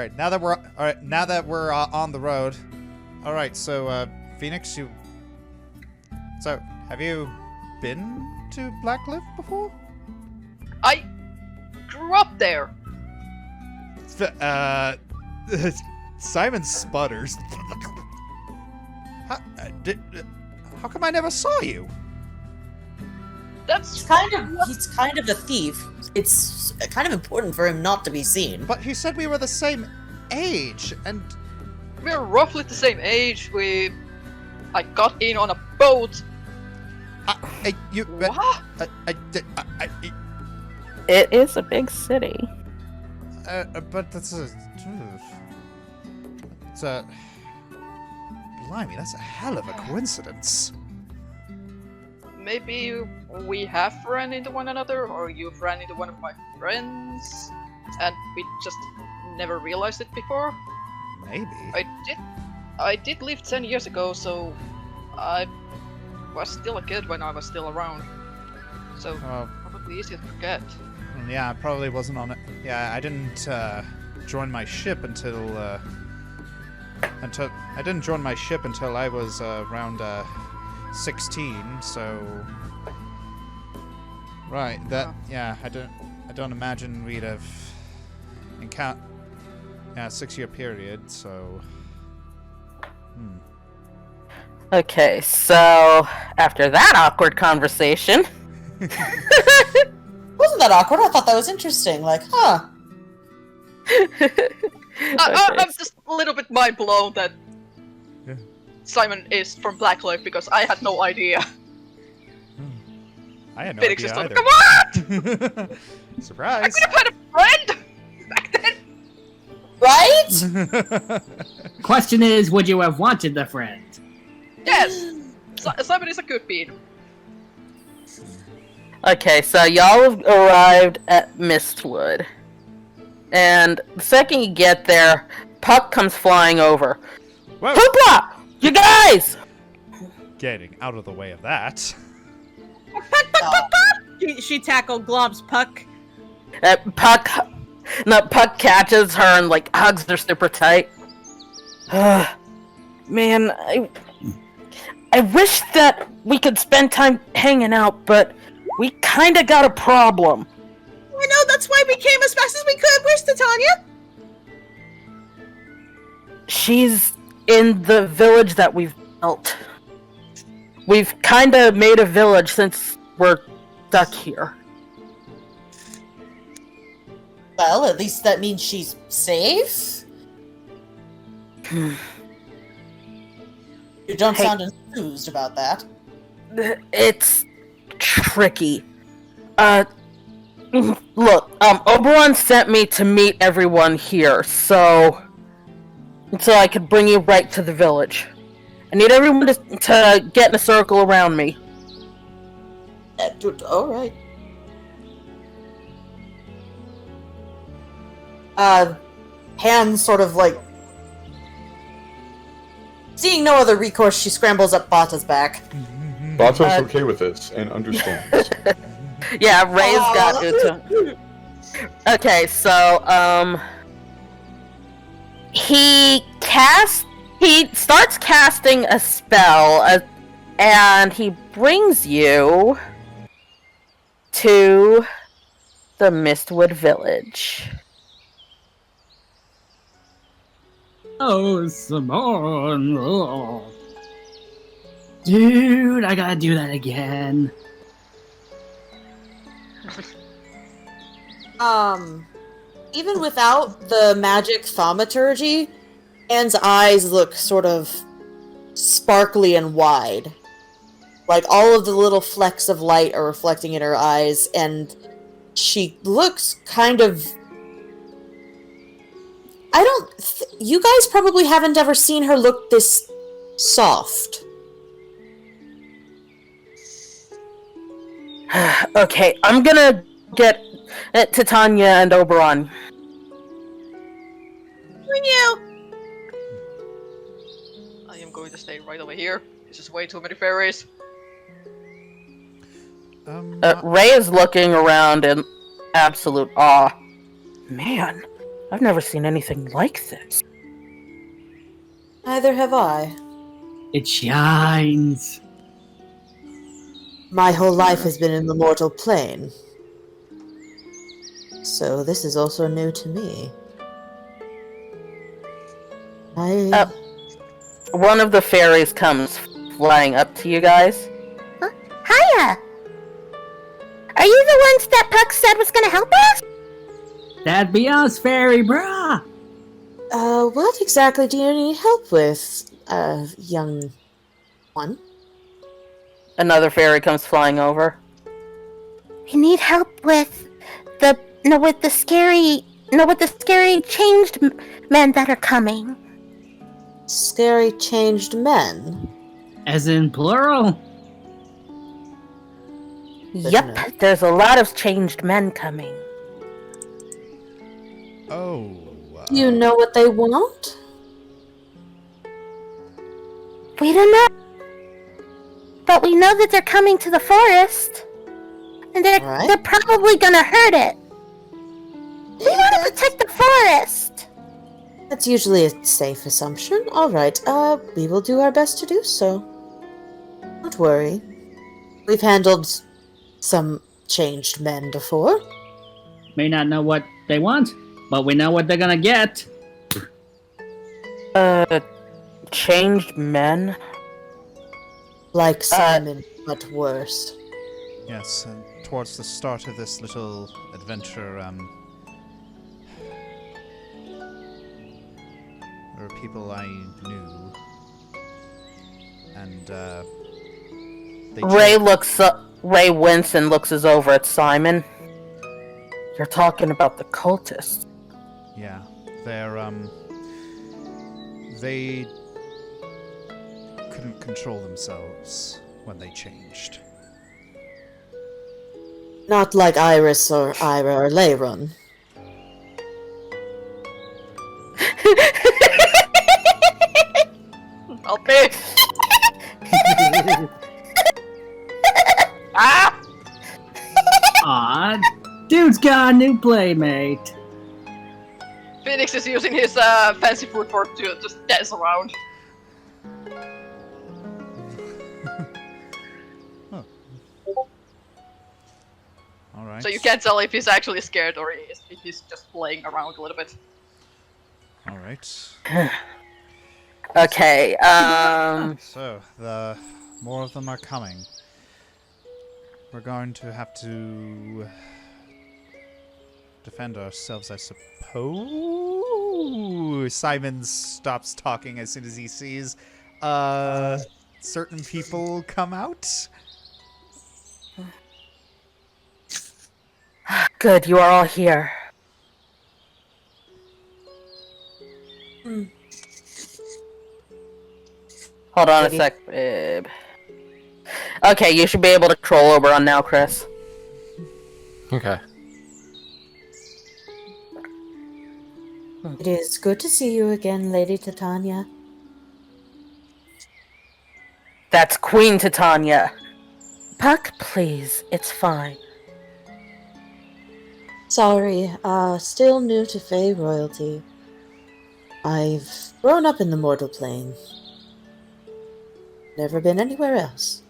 Alright, now that we're on the road. Alright, so, Phoenix, So, have you been to Blackcliff before? I grew up there. Simon sputters. How come I never saw you? That's He's kind of a thief. It's kind of important for him not to be seen. But he said we were the same age, and we're roughly the same age. I got in on a boat. What? It is a big city. But that's blimey, that's a hell of a coincidence. Maybe we have ran into one another, or you've ran into one of my friends, and we just never realized it before. Maybe. I did leave 10 years ago, so I was still a kid when I was still around. So probably easy to forget. Yeah, I probably wasn't on it. Yeah, I didn't join my ship until I didn't join my ship until I was around 16. So right, yeah, I don't imagine we'd have encountered 6-year period. So. Okay, so after that awkward conversation. Wasn't that awkward? I thought that was interesting. Like, huh. I'm just a little bit mind blown that Simon is from Blackcliff because I had no idea. I had no Fenix idea either. Come on! Surprise! I could have had a friend back then. Right? Question is, would you have wanted the friend? Yes, Simon is a good beat. Okay, so y'all have arrived at Mistwood. And the second you get there, Puck comes flying over. Whoa. Hoopla! You guys! Getting out of the way of that. She tackled Glob's Puck. Puck catches her and, like, hugs her super tight. Man, I wish that we could spend time hanging out, but we kinda got a problem. I know, that's why we came as fast as we could. Where's Titania? She's in the village that we've built. We've kinda made a village since we're stuck here. Well, at least that means she's safe? You don't sound enthused about that. It's tricky. Look, Oberon sent me to meet everyone here, so I could bring you right to the village. I need everyone to get in a circle around me. Alright. Pan sort of like... Seeing no other recourse, she scrambles up Bata's back. Bata's okay with this and understands. Yeah, Ray's got it. Okay, so, he starts casting a spell, and he brings you to the Mistwood village. Oh, Simone. Oh. Dude, I gotta do that again. Even without the magic thaumaturgy, Anne's eyes look sort of sparkly and wide. Like all of the little flecks of light are reflecting in her eyes, and she looks kind of... you guys probably haven't ever seen her look this soft. Okay, I'm gonna get Titania and Oberon. You. I am going to stay right over here. There's just way too many fairies. Ray is looking around in absolute awe. Man, I've never seen anything like this. Neither have I. It shines. My whole life has been in the mortal plane. So this is also new to me. One of the fairies comes flying up to you guys. Hiya! Are you the ones that Puck said was gonna help us? That'd be us, fairy brah! What exactly do you need help with, young one? Another fairy comes flying over. We need help with the scary changed men that are coming. Scary changed men? As in plural? Yep, there's a lot of changed men coming. Oh. You know what they want? We don't know. But we know that they're coming to the forest. And they're probably gonna hurt it. We want to protect the forest. That's usually a safe assumption. Alright, we will do our best to do so. Don't worry. We've handled some changed men before. May not know what they want, but we know what they're gonna get. Changed men? Like Simon, but worse. Yes, and towards the start of this little adventure, there were people I knew, and, Ray Winston looks over at Simon. You're talking about the cultists. Yeah, they couldn't control themselves when they changed. Not like Iris or Ira or Leiron. I'll pay. Ah! Aw, dude's got a new playmate. Phoenix is using his fancy food fork to just dance around. Alright. So you can't tell if he's actually scared or if he's just playing around a little bit. Alright. Okay, So, the more of them are coming. We're going to have to defend ourselves, I suppose. Simon stops talking as soon as he sees certain people come out. good, you are all here. Hold on a sec, babe. Okay, you should be able to troll Oberon now, Chris. Okay. It is good to see you again, Lady Titania. That's Queen Titania. Puck, please, it's fine. Sorry, still new to Fey royalty. I've grown up in the mortal plane. Never been anywhere else.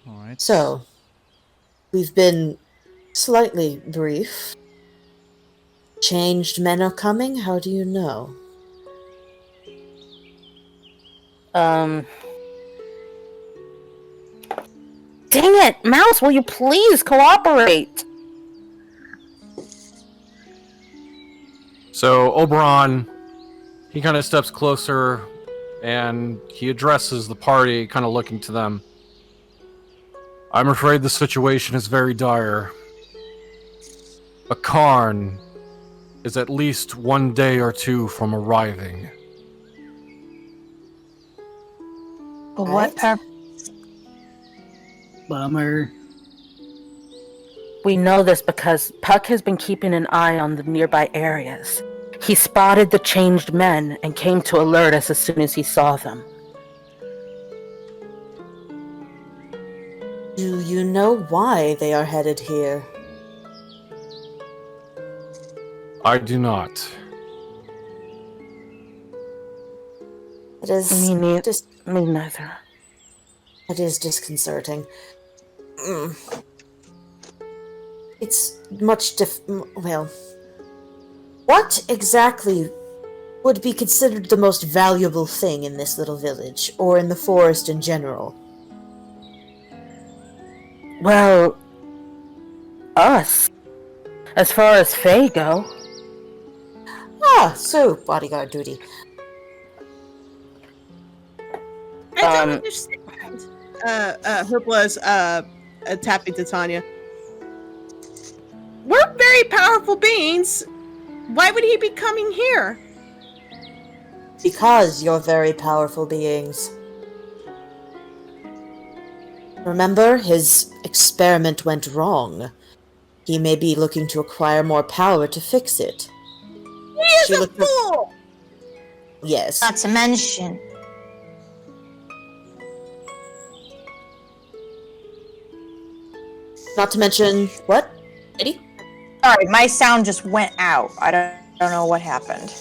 Alright. So, we've been slightly brief. Changed men are coming? How do you know? Dang it, Mouse, will you please cooperate? So Oberon, he kind of steps closer and he addresses the party, kind of looking to them. I'm afraid the situation is very dire. A Karn is at least 1 day or two from arriving. What? Bummer. We know this because Puck has been keeping an eye on the nearby areas. He spotted the changed men and came to alert us as soon as he saw them. Do you know why they are headed here? I do not. It is Me neither. It is disconcerting. It's much well, what exactly would be considered the most valuable thing in this little village, or in the forest in general? Well, us. As far as Fae go. So bodyguard duty. I don't understand. Hoopla's tapping to Tanya. We're very powerful beings. Why would he be coming here? Because you're very powerful beings. Remember, his experiment went wrong. He may be looking to acquire more power to fix it. He is a fool! Yes. Not to mention... Not to mention... What? Eddie? Sorry, my sound just went out. I don't know what happened.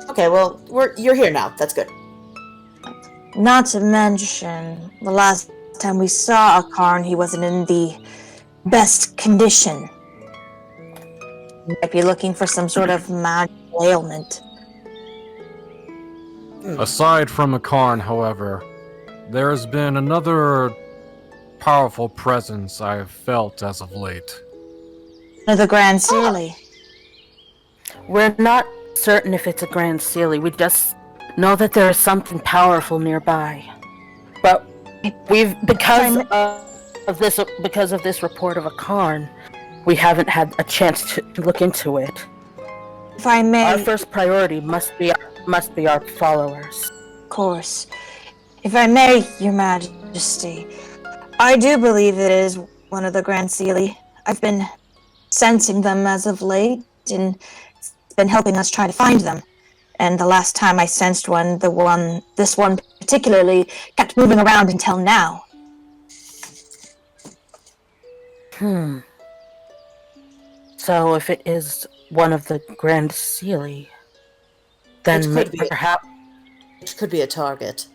Okay, well, you're here now. That's good. Not to mention, the last time we saw Akarn, he wasn't in the best condition. He might be looking for some sort of magical ailment. Aside from Akarn, however, there has been another powerful presence I have felt as of late. The Grand Sealy. We're not certain if it's a Grand Sealy. We just know that there is something powerful nearby. But because of this report of Akarn, we haven't had a chance to look into it. If I may, our first priority must be our followers. Of course. If I may, Your Majesty, I do believe it is one of the Grand Sealy. I've been sensing them as of late, and it's been helping us try to find them. And the last time I sensed this one particularly, kept moving around until now. So if it is one of the Grand Sealy, then perhaps it could be a target.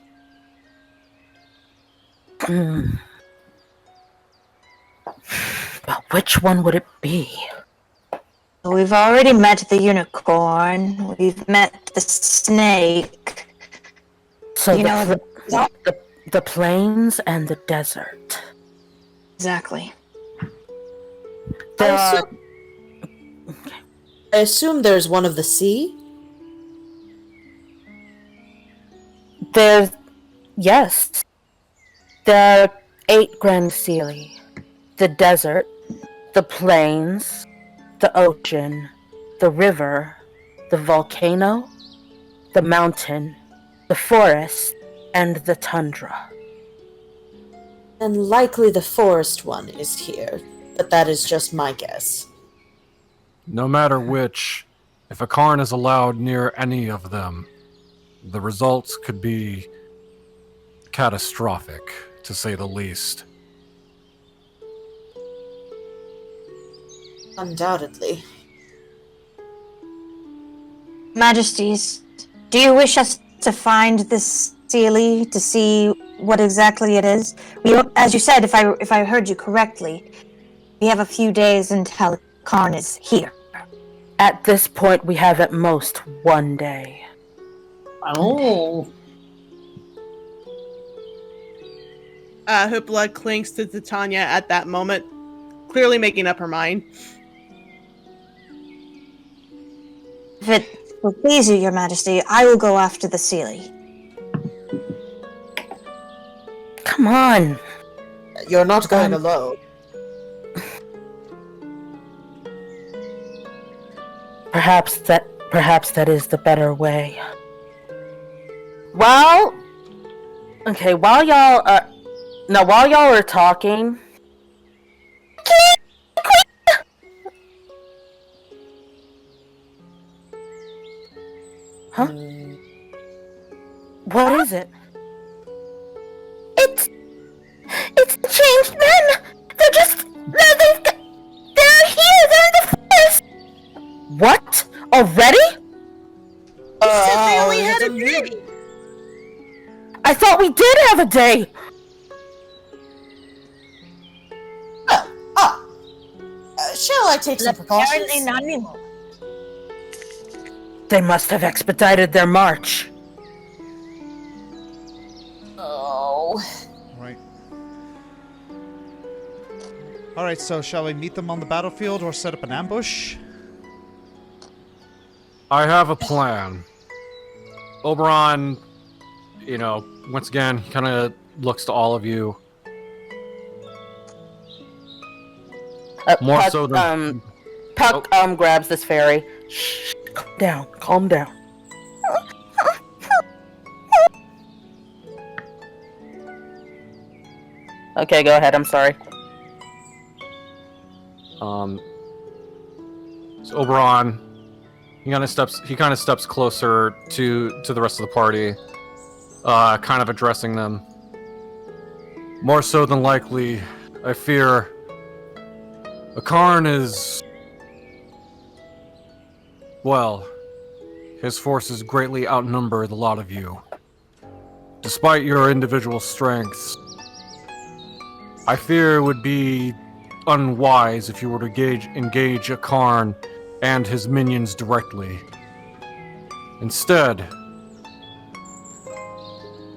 But which one would it be? We've already met the unicorn. We've met the snake. So the plains and the desert. Exactly. I assume there's one of the sea? Yes. There are 8 Grand Sealy. The desert, the plains, the ocean, the river, the volcano, the mountain, the forest, and the tundra. And likely the forest one is here, but that is just my guess. No matter which, if Akarn is allowed near any of them, the results could be catastrophic, to say the least. Undoubtedly. Majesties, do you wish us to find this Sealy to see what exactly it is? As you said, if I heard you correctly, we have a few days until Akarn is here. At this point, we have at most 1 day. Oh. Hoopla clings to Titania at that moment, clearly making up her mind. If it will please you, Your Majesty, I will go after the Sealy. Come on. You're not going alone. Perhaps that is the better way. While y'all are talking. Huh? What is it? It's changed men! They're here! They're in the forest! What? thought we did have a day! Shall I take some precautions? Apparently not anymore. They must have expedited their march. Oh. Right. Alright, so shall we meet them on the battlefield or set up an ambush? I have a plan. Oberon, once again, he kind of looks to all of you. More Puck, so than... Puck grabs this fairy. Shh, calm down. Okay, go ahead, I'm sorry. So Oberon, he kind of steps closer to the rest of the party, kind of addressing them. More so than likely, I fear Akarn is, well, his forces greatly outnumber the lot of you. Despite your individual strengths, I fear it would be unwise if you were to engage Akarn and his minions directly. Instead,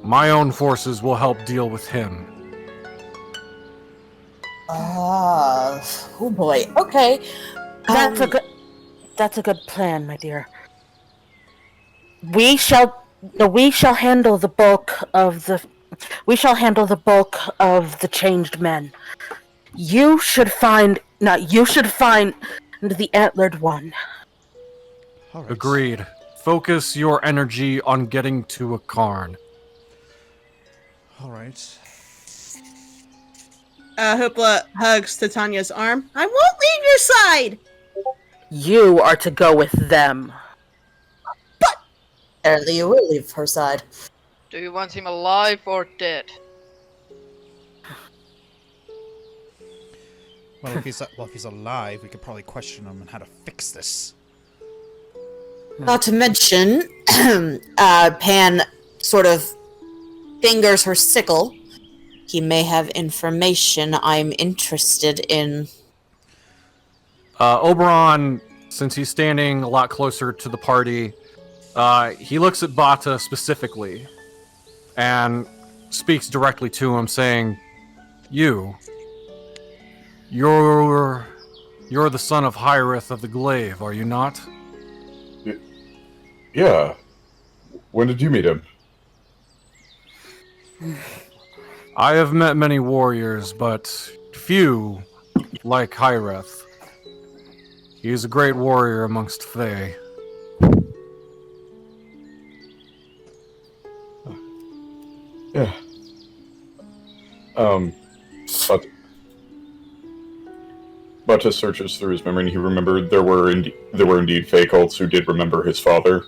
my own forces will help deal with him. Oh boy. Okay. That's a good plan, my dear. We shall handle the bulk of the changed men. You should find the antlered one. Right. Agreed. Focus your energy on getting to Akarn. Alright. Hoopla hugs Titania's arm. I won't leave your side! You are to go with them. Apparently you will leave her side. Do you want him alive or dead? Well, if he's alive, we could probably question him on how to fix this. Not to mention, Pan sort of fingers her sickle. He may have information I'm interested in. Oberon, since he's standing a lot closer to the party, he looks at Bata specifically and speaks directly to him, saying, You're the son of Hyacinth of the Glaive, are you not? Yeah. When did you meet him? I have met many warriors, but few like Hyacinth. He is a great warrior amongst Fae. Yeah. Bata searches through his memory, and he remembered there were indeed Fae cults who did remember his father,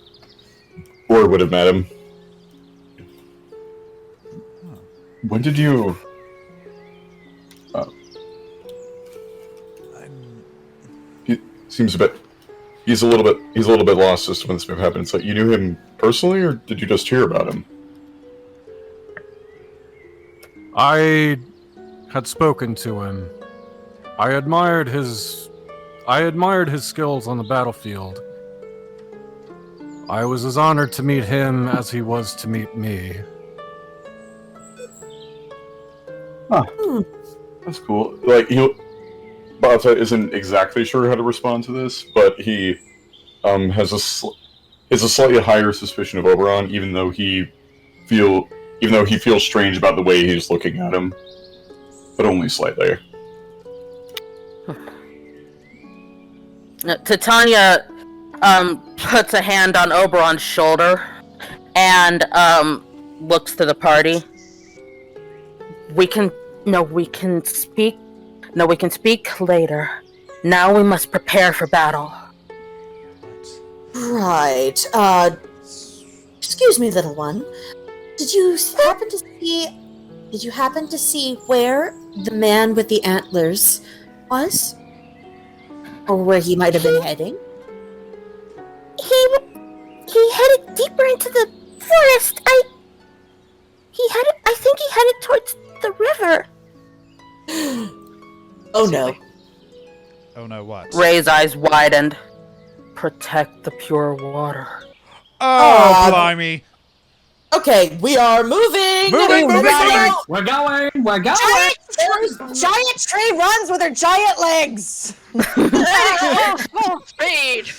or would have met him. When did you? He seems a bit. He's a little bit lost as to when this happened. It's like, you knew him personally, or did you just hear about him? I had spoken to him. I admired his skills on the battlefield. I was as honored to meet him as he was to meet me. Huh. That's cool. Like, Bata isn't exactly sure how to respond to this, but he has a slightly higher suspicion of Oberon, even though he feels strange about the way he's looking at him, but only slightly. Titania puts a hand on Oberon's shoulder and looks to the party. We can speak later. Now we must prepare for battle. Right. Excuse me, little one. Did you happen to see where the man with the antlers was? Or where he might have been heading? He headed deeper into the forest. He had river. Oh no. Oh no, what? Ray's eyes widened. Protect the pure water. Oh, blimey. Okay, we are moving! Moving! We're going! We're going! Giant tree runs with her giant legs! Full speed!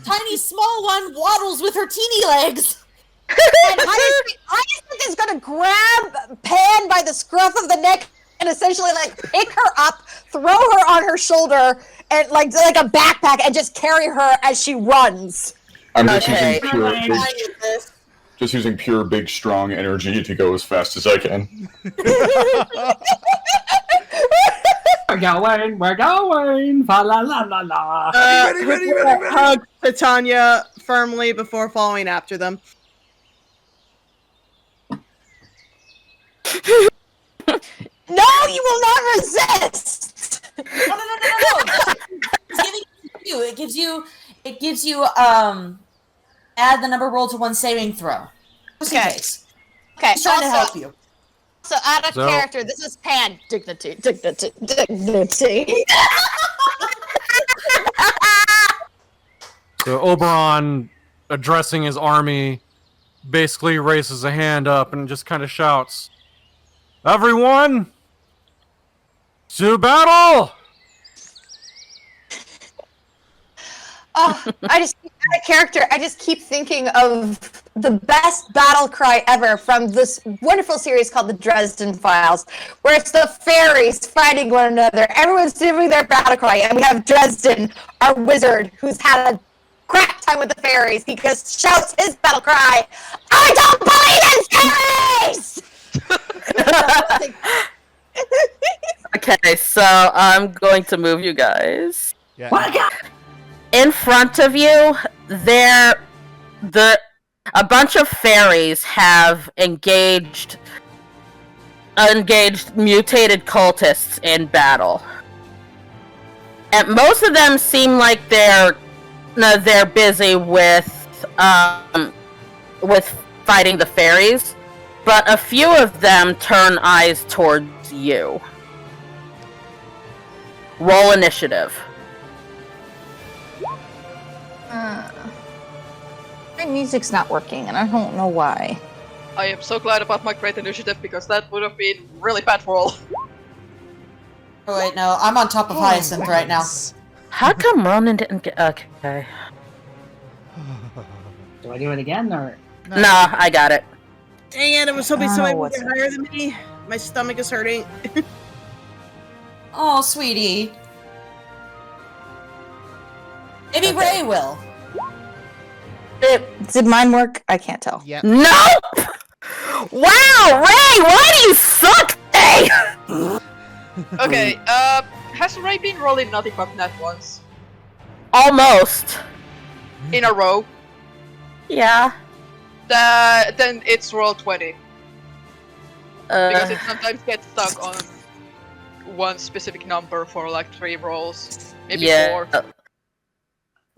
Tiny small one waddles with her teeny legs! And Hyacinth is gonna grab Panne by the scruff of the neck and essentially like pick her up, throw her on her shoulder, and like a backpack, and just carry her as she runs. I'm just Okay. using pure, big, strong energy to go as fast as I can. We're going! Fa la la la la! Ready. Hug Titania firmly before following after them. No, you will not resist! No. It gives you, add the number rolled to one saving throw. Just in case. Okay, He's trying to help you. So out of character, this is Panne. Dignity. So Oberon, addressing his army, basically raises a hand up and just kind of shouts, "Everyone, to battle!" Oh, I just keep thinking of the best battle cry ever from this wonderful series called the Dresden Files, where it's the fairies fighting one another. Everyone's doing their battle cry, and we have Dresden, our wizard, who's had a crap time with the fairies because shouts his battle cry, "I don't believe in fairies!" Okay, so I'm going to move you guys. Yeah. In front of you, a bunch of fairies have engaged mutated cultists in battle. And most of them seem like they're busy with fighting the fairies, but a few of them turn eyes towards you. Roll initiative. My music's not working, and I don't know why. I am so glad about my great initiative because that would have been really bad roll. Oh wait, no, I'm on top of Hyacinth right now. How come Ronan didn't get... Okay. Do I do it again, or...? No, I got it. Dang it, I was hoping somebody would what's get higher than me. My stomach is hurting. Oh, sweetie. Maybe Ray will. Did mine work? I can't tell. Yep. Nope! Wow, Ray, why do you suck? Hey! Okay, has Ray been rolling nothing but net once? Almost. In a row? Yeah. Then it's roll 20. Because it sometimes gets stuck on one specific number for like 3 rolls. Maybe 4.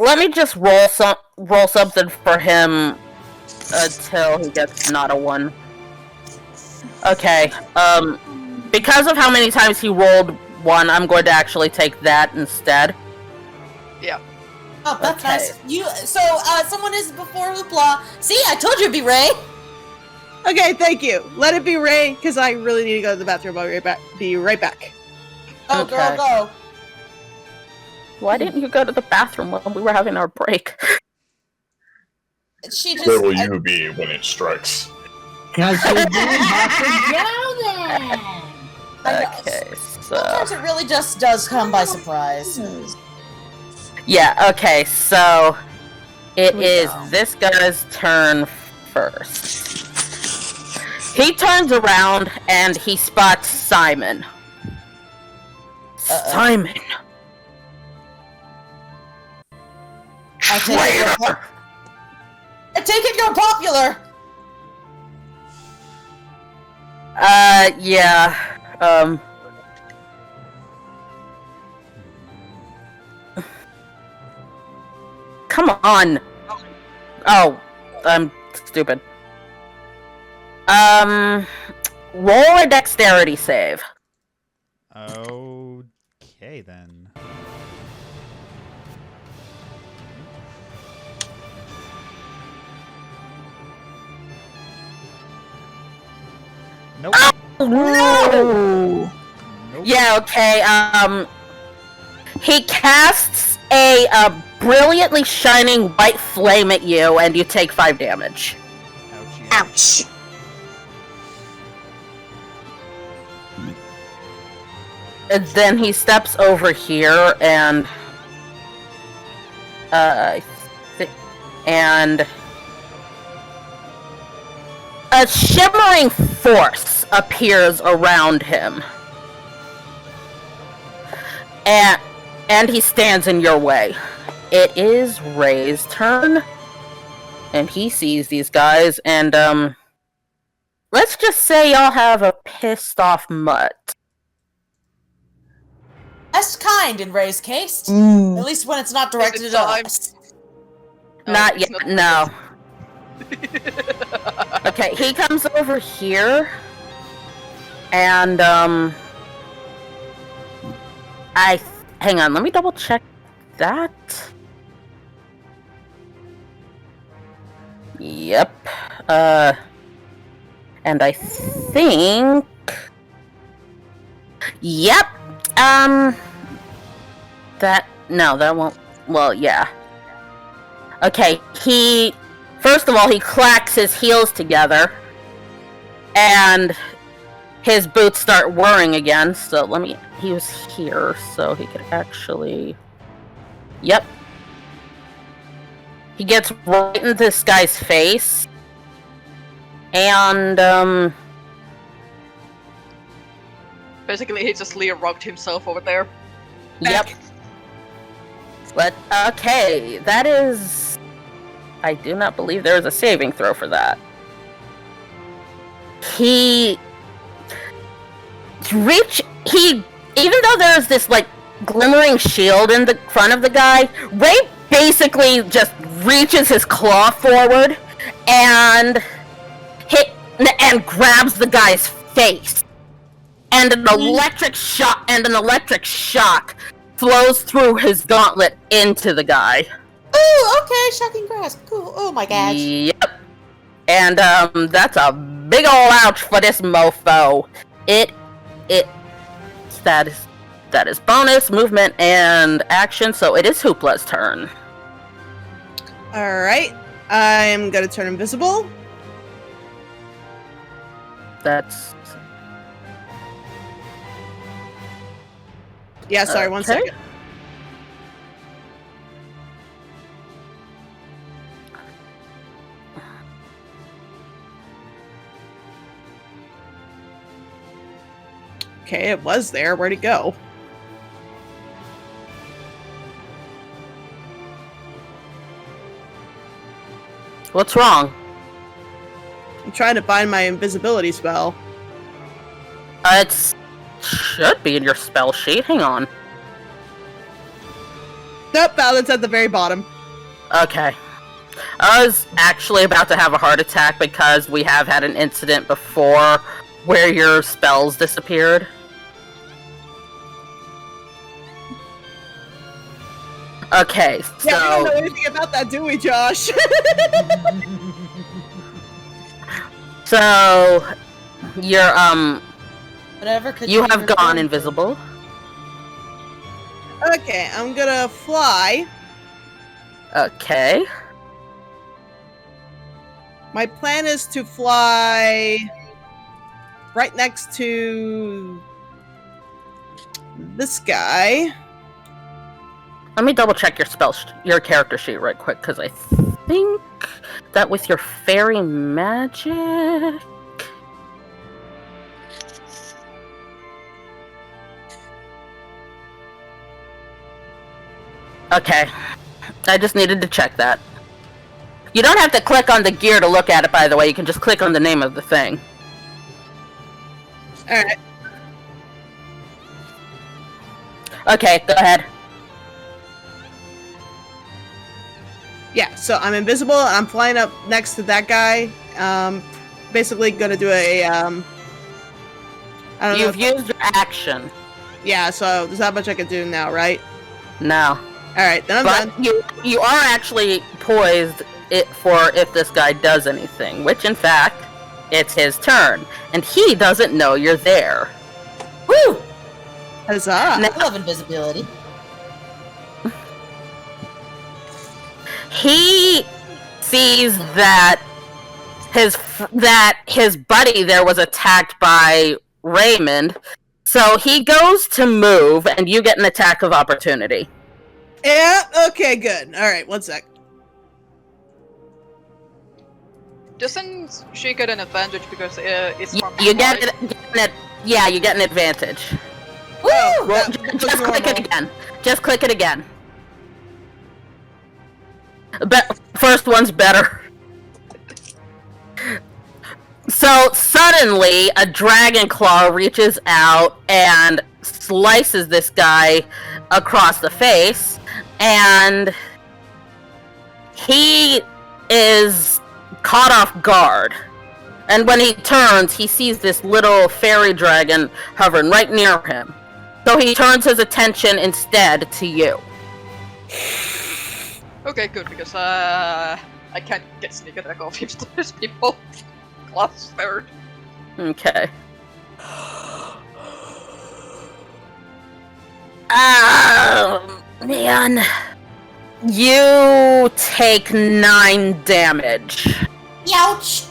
Let me just roll something for him until he gets not a 1. Okay. Because of how many times he rolled 1, I'm going to actually take that instead. Yeah. Oh, that's nice. Someone is before Hoopla. See, I told you it'd be Ray. Okay, thank you. Let it be Ray, because I really need to go to the bathroom. I'll be right back. Oh, Okay. girl, go. Why didn't you go to the bathroom when we were having our break? She just. Where will you be when it strikes? Because you didn't have to go then! Okay, so... Sometimes it really just does come by surprise. Yeah, okay, so... It is this guy's turn first. He turns around and he spots Simon. Simon! I take it you're popular! Yeah, Come on! Oh, I'm stupid. roll a dexterity save. Okay, then. Nope. Oh, no! Nope. Yeah, okay, he casts a brilliantly shining white flame at you, and you take 5 damage. Ouchie. Ouch. And then he steps over here, and and a shimmering force appears around him. And he stands in your way. It is Ray's turn. And he sees these guys, and, let's just say y'all have a pissed off mutt. Best kind in Ray's case. At least when it's not directed at us. Not yet, no. Okay, he comes over here, and, hang on, let me double check that. Yep. And I think... Yep. That won't... Well, yeah. Okay, first of all, he clacks his heels together, and his boots start whirring again, so he was here, so he could actually... Yep. He gets right into this guy's face, and, Basically, he just Leo rubbed himself over there. Yep. But, okay, that is... I do not believe there is a saving throw for that. Even though there's this, like, glimmering shield in the front of the guy, Ray basically just reaches his claw forward and grabs the guy's face. And an electric shock flows through his gauntlet into the guy. Ooh, okay, shocking grass. Cool. Oh my gosh. Yep. And that's a big ol' ouch for this mofo. That is bonus, movement, and action, so it is Hoopla's turn. Alright. I'm gonna turn invisible. That's... Yeah, sorry, 1 second. Okay, it was there. Where'd it go? What's wrong? I'm trying to find my invisibility spell. It should be in your spell sheet. Hang on. Nope, it's at the very bottom. Okay. I was actually about to have a heart attack because we have had an incident before where your spells disappeared. Okay, so... Yeah, we don't know anything about that, do we, Josh? So... You're, Whatever could you have gone invisible. Okay, I'm gonna fly. Okay. My plan is to fly right next to this guy. Let me double check your character sheet right quick, because I think that with your fairy magic... Okay. I just needed to check that. You don't have to click on the gear to look at it, by the way. You can just click on the name of the thing. Alright. Okay, go ahead. Yeah, so I'm invisible, I'm flying up next to that guy. Basically gonna do a I don't know. You've used your action. Yeah, so there's not much I can do now, right? No. Alright, then I'm But done. you are actually poised for if this guy does anything, which in fact, it's his turn. And he doesn't know you're there. Woo! Huzzah! I love invisibility. He sees that his buddy there was attacked by Raymond, so he goes to move, and you get an attack of opportunity. Yeah, okay, good. Alright, 1 sec. Doesn't she get an advantage because it's from You behind? you get an advantage. Woo! Well, just click it again. Just click it again. First one's better. So suddenly, a dragon claw reaches out and slices this guy across the face, and he is caught off guard. And when he turns, he sees this little fairy dragon hovering right near him. So he turns his attention instead to you. Okay, good, because I can't get sneak attack off if there's people clustered. Okay. Man. You take 9 damage. Ouch!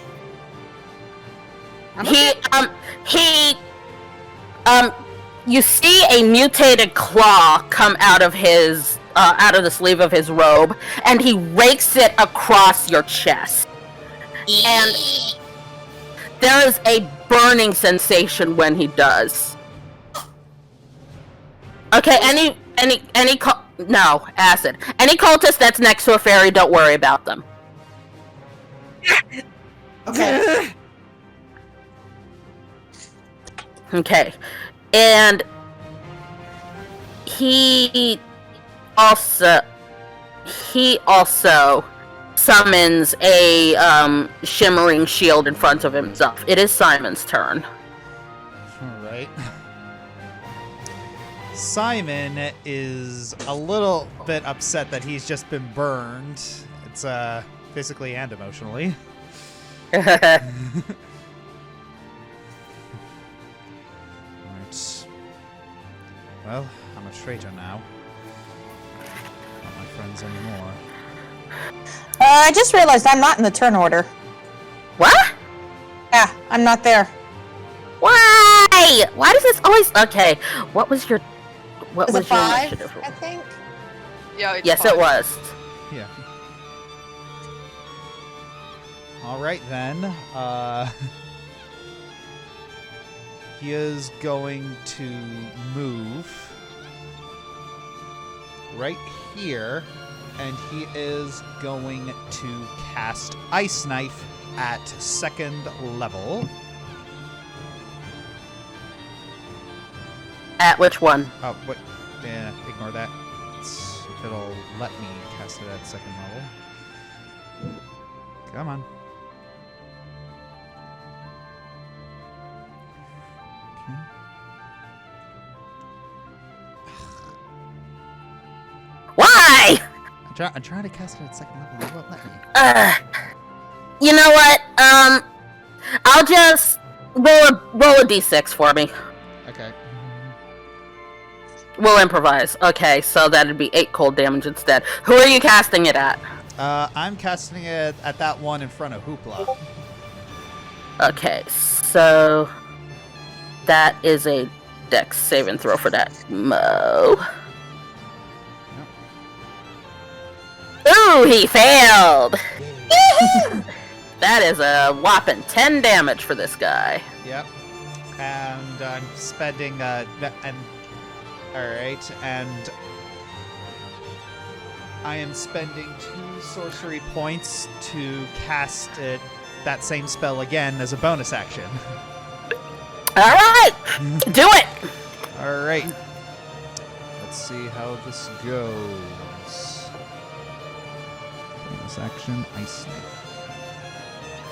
You see a mutated claw come out of the sleeve of his robe, and he rakes it across your chest. And there is a burning sensation when he does. Okay, no, acid. Any cultist that's next to a fairy, don't worry about them. Okay. Okay. And he also summons a shimmering shield in front of himself. It is Simon's turn. Alright. Simon is a little bit upset that he's just been burned. It's physically and emotionally. Right. Well, I'm a traitor now. Not my friends anymore. I just realized I'm not in the turn order. What? Yeah, I'm not there. Why? Why does this always... Okay, what was your Was it 5, initiative roll? I think? Yeah, it's Yes, fine. it was. Yeah. Alright then. He is going to move right here, and he is going to cast Ice Knife at 2nd level. At which one? Oh, wait. Yeah, ignore that. If it'll let me cast it at 2nd level. Come on. Okay. Why? I'm trying to cast it at 2nd level. It won't let me. You know what? I'll just roll a d6 for me. Okay. We'll improvise. Okay, so that'd be 8 cold damage instead. Who are you casting it at? I'm casting it at that one in front of Hoopla. Okay, so that is a dex saving throw for that. Mo. Ooh, he failed! That is a whopping 10 damage for this guy. Yep. And I'm spending, alright, and I am spending 2 sorcery points to cast that same spell again as a bonus action. Alright! Do it! Alright. Let's see how this goes. Bonus action, Ice Knife.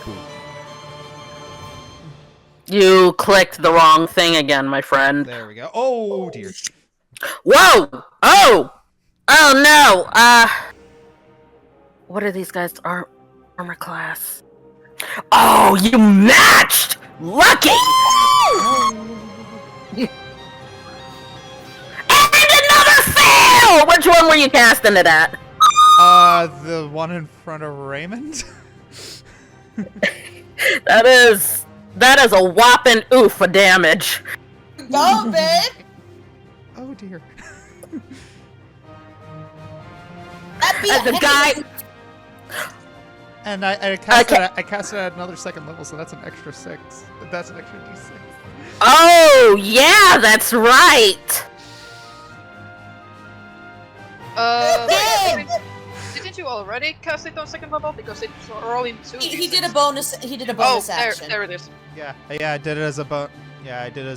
Boom. You clicked the wrong thing again, my friend. There we go. Oh dear. Whoa! Oh! Oh no! What are these guys' armor class? Oh, you matched! Lucky! And another fail! Which one were you casting it at? The one in front of Raymond? That is a whopping oof of damage. Go, babe! Oh dear. The guy. And I casted at another second level, so that's an extra 6. That's an extra d6. Oh yeah, that's right. Didn't you already cast it on second level? Because it's rolling 2. He did a bonus. He did a bonus action. There it is. Yeah, I did it as a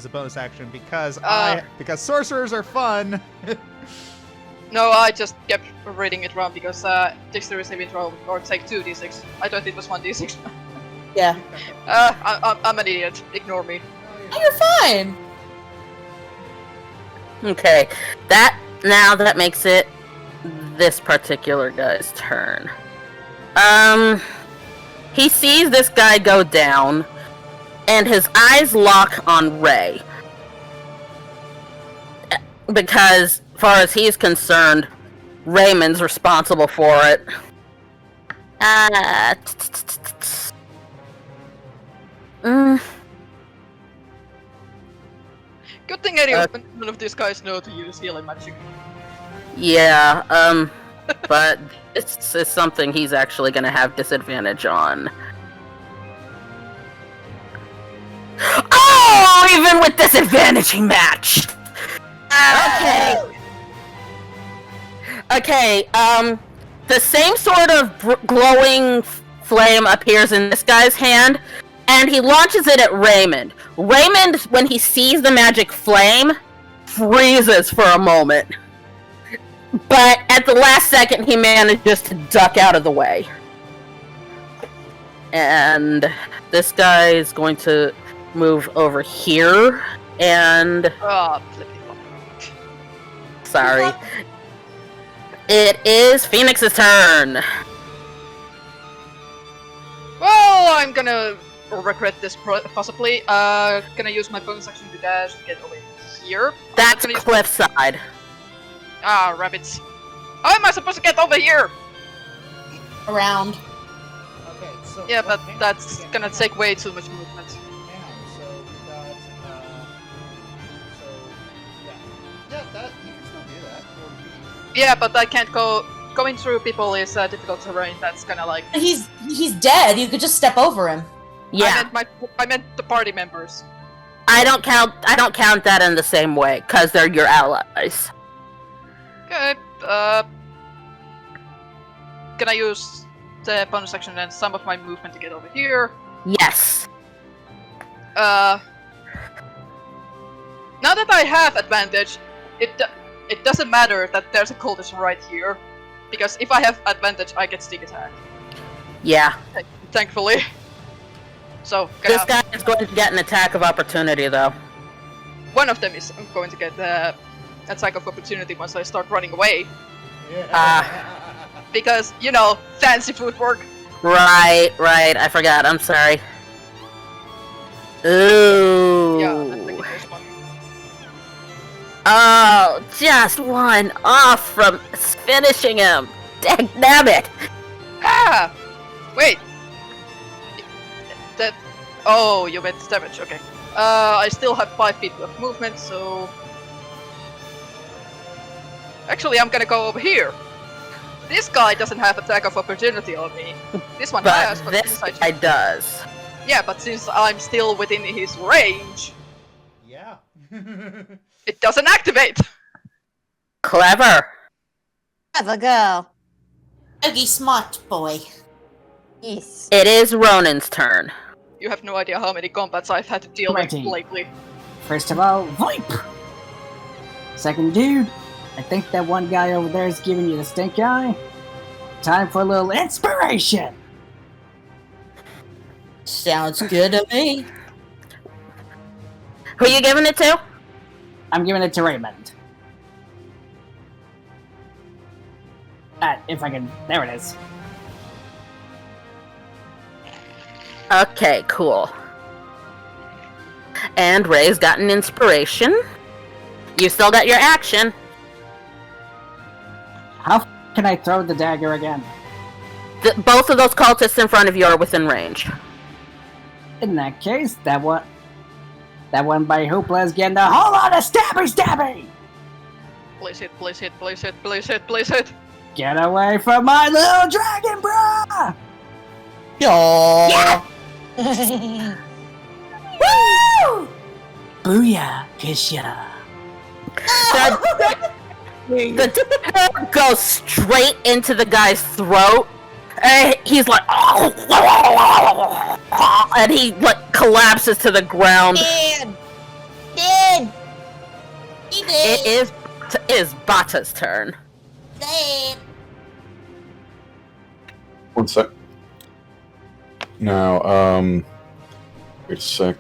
bonus action because because sorcerers are fun. No, I just kept reading it wrong because dexterity saving throw or take 2d6. I thought it was 1d6. Yeah. I'm an idiot. Ignore me. Oh, you're fine. Okay, that makes it this particular guy's turn. He sees this guy go down, and his eyes lock on Ray. Because, as far as he's concerned, Raymond's responsible for it. Good thing none of these guys know to use healing magic. Yeah, but it's something he's actually gonna have disadvantage on. Oh, even with disadvantage, he matched! Okay, the same sort of glowing flame appears in this guy's hand, and he launches it at Raymond. Raymond, when he sees the magic flame, freezes for a moment. But at the last second, he manages to duck out of the way. And this guy is going to move over here, and... Oh, flippy. Sorry. It is Phoenix's turn. Well, I'm gonna regret this possibly. Gonna use my bonus action to dash to get over here. That's cliffside. Ah, rabbits. How am I supposed to get over here? Around. Okay, so Yeah, but that's gonna take way too much movement. Hang on, so we got that you can still do that. Yeah, but I can't go. Going through people is difficult terrain. That's gonna like. He's dead. You could just step over him. Yeah. I meant the party members. I don't count that in the same way, because they're your allies. Good. Can I use the bonus action and some of my movement to get over here? Yes. Now that I have advantage, it doesn't matter that there's a cultist right here, because if I have advantage, I get sneak attack. Yeah. Thankfully. So this guy is going to get an attack of opportunity, though. One of them is going to get the attack of opportunity once I start running away. Because, you know, fancy footwork. Right. I forgot. I'm sorry. Ooh. Yeah, I'm thinking this one. Oh, just one off from finishing him. Damn it. Ah! Wait. That. Oh, you meant damage. Okay. I still have 5 feet of movement, so. Actually, I'm gonna go over here. This guy doesn't have attack of opportunity on me. This one has, but this guy does. Yeah, but since I'm still within his range, Yeah. it doesn't activate. Clever. Clever girl. Dougie smart boy. Yes. It is Ronan's turn. You have no idea how many combats I've had to deal with Righty. lately. First of all, VoIP! Second dude, I think that one guy over there is giving you the stink eye. Time for a little inspiration! Sounds good to me. Who you giving it to? I'm giving it to Raymond. If I can... There it is. Okay, cool. And Ray's got an inspiration. You still got your action. How can I throw the dagger again? Both of those cultists in front of you are within range. In that case, that one by Hoopla is getting a whole lot of stabby! Place it, place it, place it, place it, place it! Get away from my little dragon, bruh! Yeah! Woo! Booyah, Kisha. The dagger goes straight into the guy's throat. And he's like, and he like collapses to the ground. Dead! He did! It is Bata's turn. Dead! One sec. Now, wait a sec.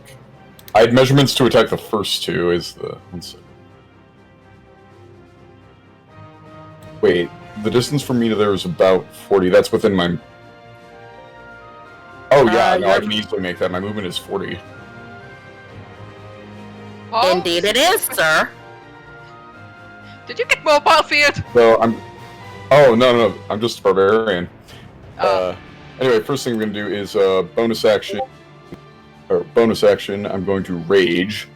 I had measurements to attack the first two. Is the one sec. Wait, the distance from me to there is about 40. That's within my. Oh yeah, no, I can easily make that. My movement is 40. Oh? Indeed, it is, sir. Did you get mobile field? So I'm. Oh no, I'm just a barbarian. Anyway, first thing I'm gonna do is bonus action. Or bonus action, I'm going to rage.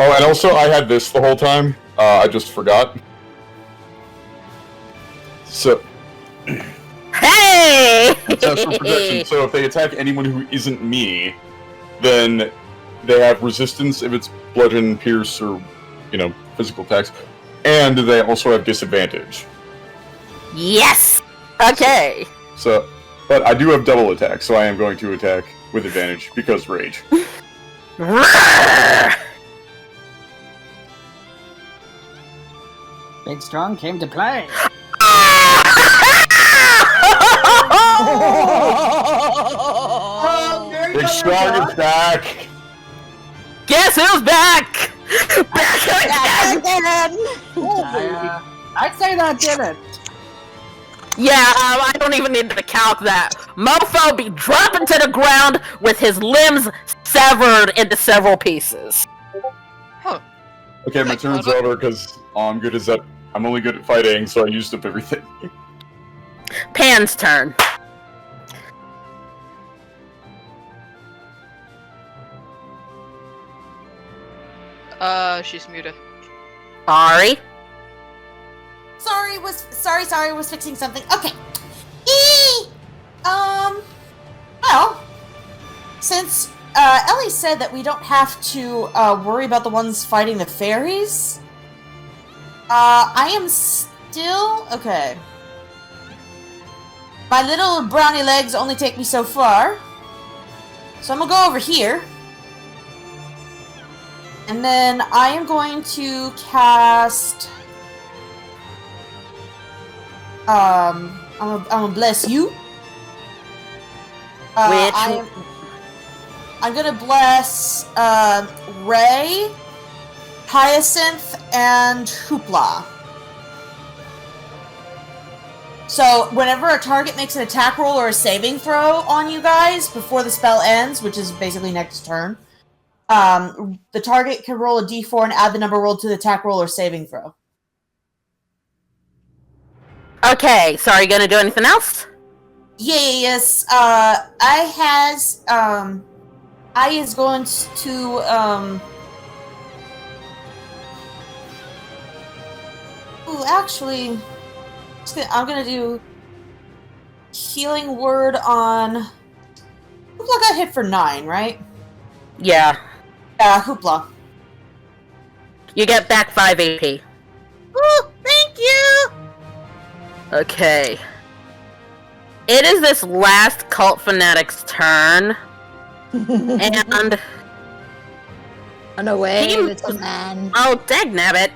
Oh, and also I had this the whole time. I just forgot. So. Hey! Test for protection. So if they attack anyone who isn't me, then they have resistance if it's bludgeon, pierce, or physical attacks, and they also have disadvantage. Yes. Okay. So, but I do have double attack, so I am going to attack with advantage because rage. Big Strong came to play. Big Strong is back. Guess who's back? Back again. I'd say that did it. Yeah, I don't even need to calc that. Mofo be dropping to the ground with his limbs severed into several pieces. Huh. Okay, my turn's over because all I'm good is that I'm only good at fighting, so I used up everything. Pan's turn. She's muted. Ari. Sorry, was fixing something. Okay. Well, since Ellie said that we don't have to worry about the ones fighting the fairies, I am still okay. My little brownie legs only take me so far, so I'm gonna go over here. And then I am going to cast... I'm gonna bless you. I'm gonna bless Ray, Hyacinth, and Hoopla. So whenever a target makes an attack roll or a saving throw on you guys before the spell ends, which is basically next turn, the target can roll a d4 and add the number rolled to the attack roll or saving throw. Okay, so are you gonna do anything else? Yes. I is going to Ooh, actually, I'm gonna do healing word on. Hoopla got hit for 9, right? Yeah. Hoopla. You get back 5 AP. Ooh, thank you! Okay. It is this last cult fanatic's turn. And... Run away, little man. Oh, dagnabbit.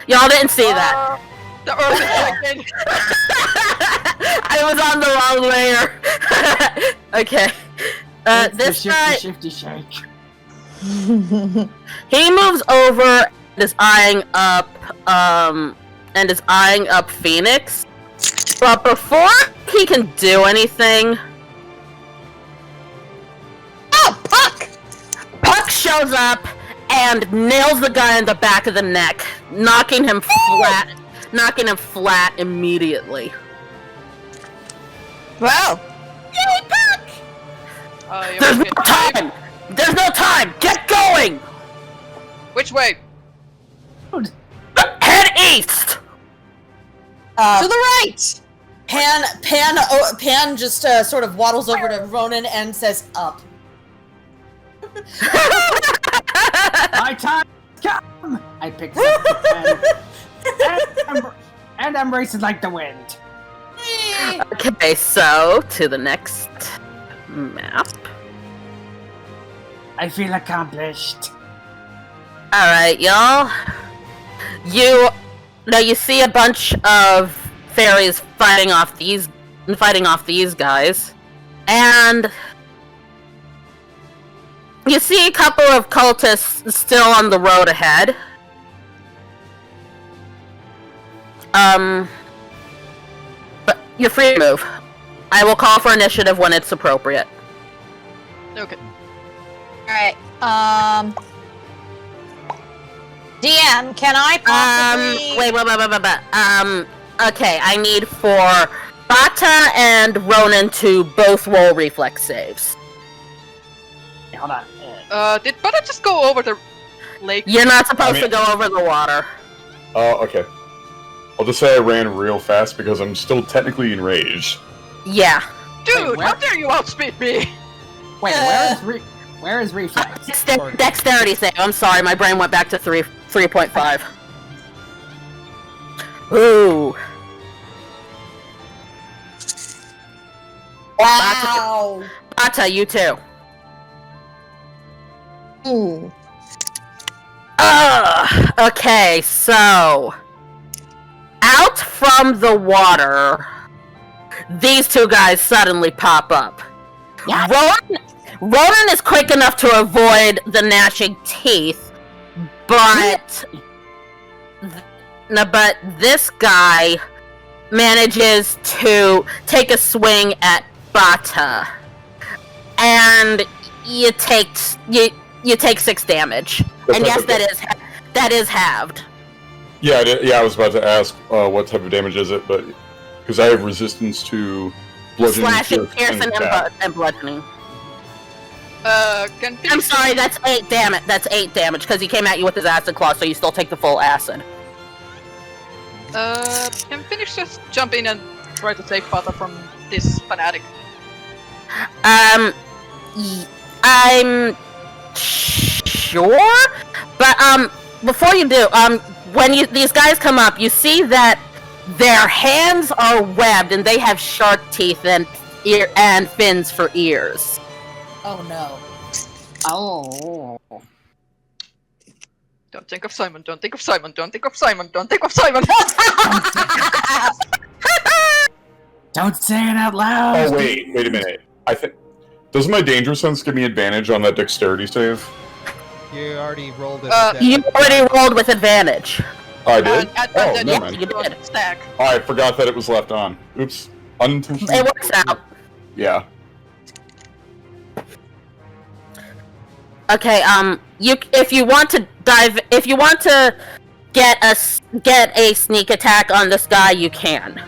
Y'all didn't see that. The earth is shaking. I was on the wrong layer. Okay. It's This the guy, shifty shake. he moves over and is eyeing up Fenix. But before he can do anything, Puck! Puck shows up and nails the guy in the back of the neck, knocking him flat immediately. Wow. Yay, Puck! There's no time! There's no time! Get going! Which way? Head east! To the right! Pan just sort of waddles over to Ronan and says, up. My time has come! I picked up the pen. And I'm racing like the wind. Okay, so to the next map. I feel accomplished. Alright, y'all. You see a bunch of fairies fighting off these guys. And you see a couple of cultists still on the road ahead. But you're free to move. I will call for initiative when it's appropriate. Okay. Alright, DM, can I possibly... Wait. Okay, I need for Bata and Ronan to both roll reflex saves. Hold on. Did Bata just go over the lake? You're not supposed to go over the water. Oh, okay. I'll just say I ran real fast because I'm still technically enraged. Yeah. Dude, how dare you outspeed me? Wait, where is reflex? Dexterity save. I'm sorry, my brain went back to 3.5. Ooh. Wow. Bata, you too. Ooh. Okay, so out from the water, these two guys suddenly pop up. Yeah. Ronan is quick enough to avoid the gnashing teeth, but this guy manages to take a swing at Bata, and you take 6 damage. And yes, that is halved. Yeah, I was about to ask what type of damage is it, but because I have resistance to bludgeoning, slashing, piercing, and bludgeoning. I'm sorry, that's 8 damage. That's 8 damage because he came at you with his acid claw, so you still take the full acid. Can Fenix just jump in and try to save Bata from this fanatic? I'm sure, but before you do, when these guys come up, you see that their hands are webbed and they have shark teeth and fins for ears. Oh no. Oh. Don't think of Simon, don't think of Simon, don't think of Simon, don't think of Simon! Don't say it out loud! Oh wait a minute. I think... Doesn't my danger sense give me advantage on that dexterity save? You already rolled it. You already rolled with advantage. Oh, I did? Never mind. You did. Stack. Oh, I forgot that it was left on. Oops. Unintentional. It works out. Yeah. Okay, if you want to get a sneak attack on this guy, you can.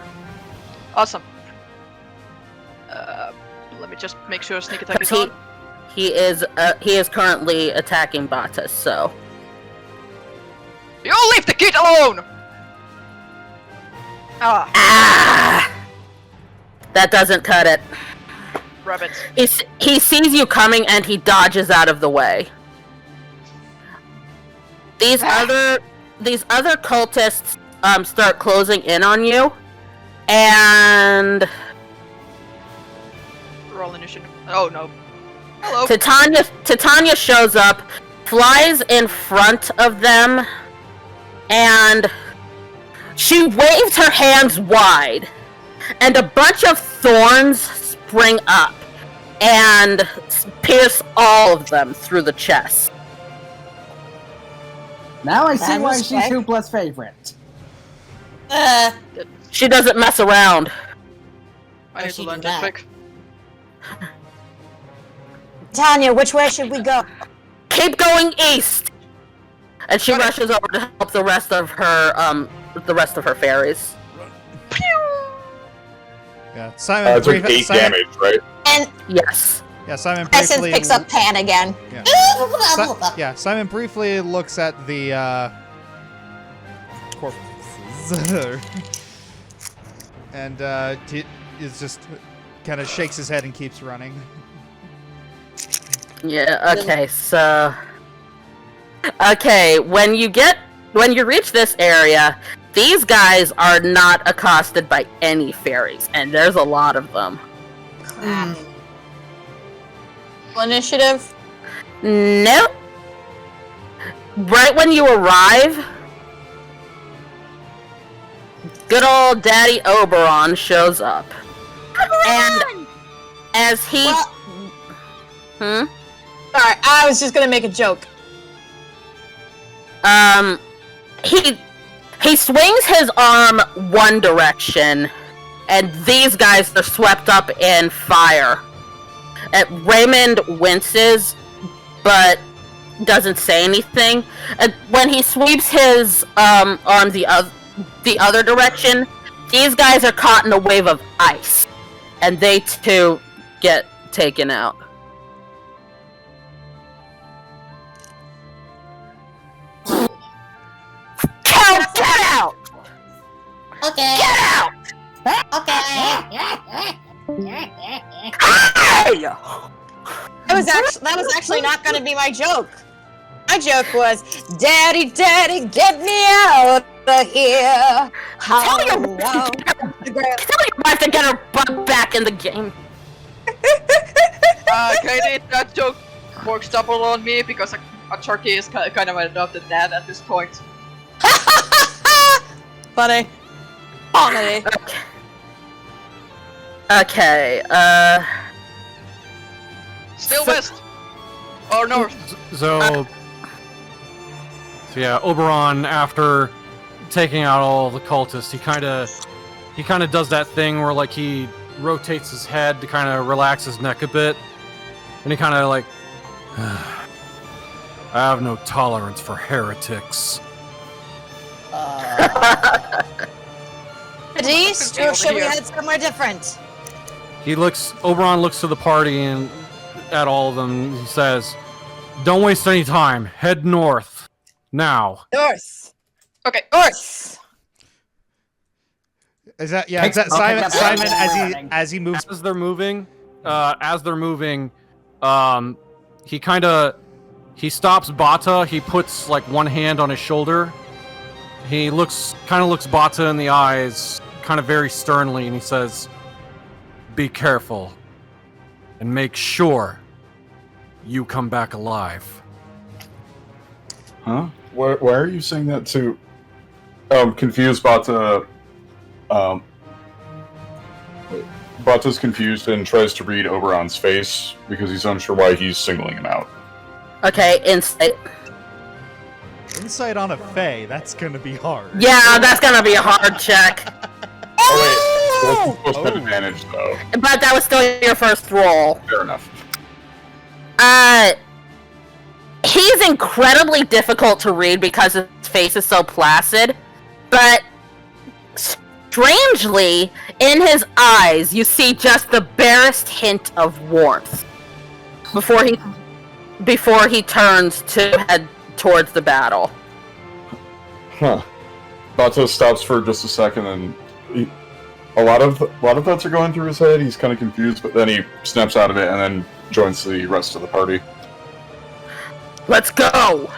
Awesome. Let me just make sure sneak attack is on. He is currently attacking Bata, so. You leave the kid alone! That doesn't cut it. Rabbits. He sees you coming and he dodges out of the way. These other cultists start closing in on you, and roll initiative. Oh no. Hello. Titania shows up, flies in front of them, and she waves her hands wide, and a bunch of thorns spring up, and pierce all of them through the chest. Now I see That why was she's quick. Hoopla's favorite. She doesn't mess around. I need to she learn do that that? trick. Tanya, which way should we go? Keep going east! And she Got it. rushes over to help the rest of her fairies. Yeah, Simon. It took 8 Simon, damage, right? And Yes. Yeah, Simon Hyacinth briefly. picks up Panne again. Yeah. Yeah, Simon briefly looks at the corpses, and he is just kind of shakes his head and keeps running. Yeah, okay, so... Okay, when you reach this area, these guys are not accosted by any fairies, and there's a lot of them. Crap. Initiative? Nope. Right when you arrive, good old Daddy Oberon shows up. And as he... Alright, I was just gonna make a joke. He swings his arm one direction, and these guys are swept up in fire. Raymond winces, but doesn't say anything. When he sweeps his arm the other direction, these guys are caught in a wave of ice, and they too get taken out. Get out! Okay. Get out! Okay. Hey! That was actually not gonna be my joke. My joke was, Daddy, Daddy, get me out of here. Tell your wife to get her butt back in the game. Katie, that joke works double on me because a turkey is kind of an adopted dad at this point. Funny. Funny. Okay, Still west. Or north. So yeah, Oberon, after taking out all the cultists, he kind of does that thing where like he rotates his head to kind of relax his neck a bit, and he kind of like, I have no tolerance for heretics. East, or should we head somewhere different? Oberon looks to the party and at all of them. He says, "Don't waste any time. Head north now." North. Okay, north. Is that Simon as he moves? As they're moving, he stops Bata. He puts like one hand on his shoulder. He looks Bata in the eyes, kind of very sternly, and he says, "Be careful, and make sure you come back alive." Huh? Why are you saying that to? Confused Bata. Bata's confused and tries to read Oberon's face because he's unsure why he's singling him out. Okay, insight. Insight on a Fae, that's gonna be hard. Yeah, that's gonna be a hard check. Oh wait, supposed to have advantage though. But that was still your first roll. Fair enough. He's incredibly difficult to read because his face is so placid, but strangely, in his eyes, you see just the barest hint of warmth before he turns to head towards the battle. Huh. Bata stops for just a second, and a lot of thoughts are going through his head. He's kind of confused, but then he snaps out of it and then joins the rest of the party. Let's go!